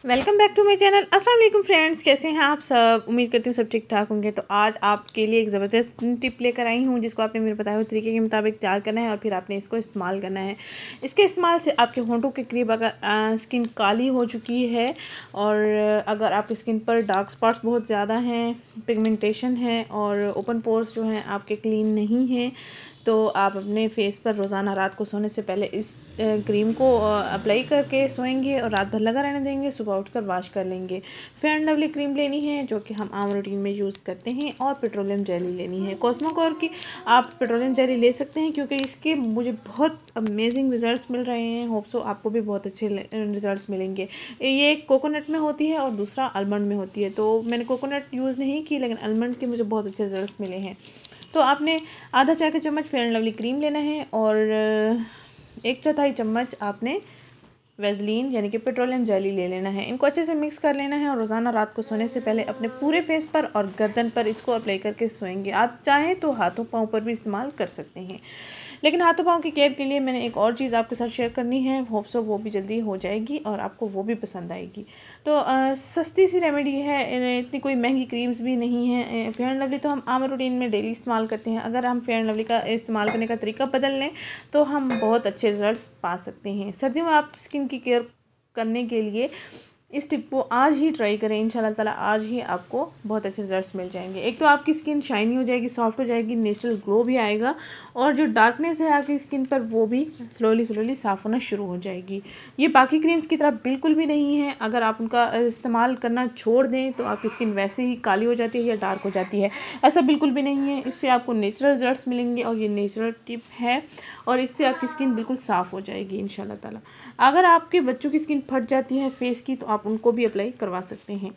Welcome back to my channel. अस्सलाम वालेकुम friends, कैसे हैं आप सब। उम्मीद करती हूँ सब ठीक ठाक होंगे। तो आज आपके लिए एक ज़बरदस्त टिप लेकर आई हूँ जिसको आपने मेरे बताए हुए तरीके के मुताबिक तैयार करना है और फिर आपने इसको इस्तेमाल करना है। इसके इस्तेमाल से आपके होंठों के करीब अगर स्किन काली हो चुकी है और अगर आपकी स्किन पर डार्क स्पॉट्स बहुत ज़्यादा हैं, पिगमेंटेशन है और ओपन पोर्स जो हैं आपके क्लीन नहीं हैं, तो आप अपने फेस पर रोज़ाना रात को सोने से पहले इस क्रीम को अप्लाई करके सोएंगे और रात भर लगा रहने देंगे। सुबह उठकर वॉश कर लेंगे। फेयर एंड लवली क्रीम लेनी है जो कि हम आम रूटीन में यूज़ करते हैं, और पेट्रोलियम जेली लेनी है। कॉस्मोकोर की आप पेट्रोलियम जेली ले सकते हैं क्योंकि इसके मुझे बहुत अमेजिंग रिज़ल्ट्स मिल रहे हैं। होप सो आपको भी बहुत अच्छे रिज़ल्ट्स मिलेंगे। ये एक कोकोनट में होती है और दूसरा आलमंड में होती है। तो मैंने कोकोनट यूज़ नहीं की, लेकिन आलमंड के मुझे बहुत अच्छे रिज़ल्ट्स मिले हैं। तो आपने आधा चाय का चम्मच फेयर एंड लवली क्रीम लेना है और 1/4 चम्मच आपने वेज़लीन यानी कि पेट्रोलियम जेली ले लेना है। इनको अच्छे से मिक्स कर लेना है और रोज़ाना रात को सोने से पहले अपने पूरे फेस पर और गर्दन पर इसको अप्लाई करके सोएंगे। आप चाहें तो हाथों पाँव पर भी इस्तेमाल कर सकते हैं, लेकिन हाथों पाँव की केयर के लिए मैंने एक और चीज़ आपके साथ शेयर करनी है। होप सो वो भी जल्दी हो जाएगी और आपको वो भी पसंद आएगी। तो सस्ती सी रेमेडी है, इतनी कोई महंगी क्रीम्स भी नहीं है। फेयर एंड लवली तो हम आम रूटीन में डेली इस्तेमाल करते हैं। अगर हम फेयर एंड लवली का इस्तेमाल करने का तरीका बदल लें तो हम बहुत अच्छे रिजल्ट्स पा सकते हैं। सर्दियों में आप स्किन की केयर करने के लिए इस टिप को आज ही ट्राई करें। इंशाल्लाह ताला आज ही आपको बहुत अच्छे रिजल्ट्स मिल जाएंगे। एक तो आपकी स्किन शाइनी हो जाएगी, सॉफ्ट हो जाएगी, नेचुरल ग्लो भी आएगा और जो डार्कनेस है आपकी स्किन पर वो भी स्लोली साफ़ होना शुरू हो जाएगी। ये बाकी क्रीम्स की तरह बिल्कुल भी नहीं है। अगर आप उनका इस्तेमाल करना छोड़ दें तो आपकी स्किन वैसे ही काली हो जाती है या डार्क हो जाती है। ऐसा बिल्कुल भी नहीं है। इससे आपको नेचुरल रिजल्ट्स मिलेंगे और ये नेचुरल टिप है और इससे आपकी स्किन बिल्कुल साफ़ हो जाएगी इंशाल्लाह ताला। अगर आपके बच्चों की स्किन फट जाती है फेस की तो आप उनको भी अप्लाई करवा सकते हैं।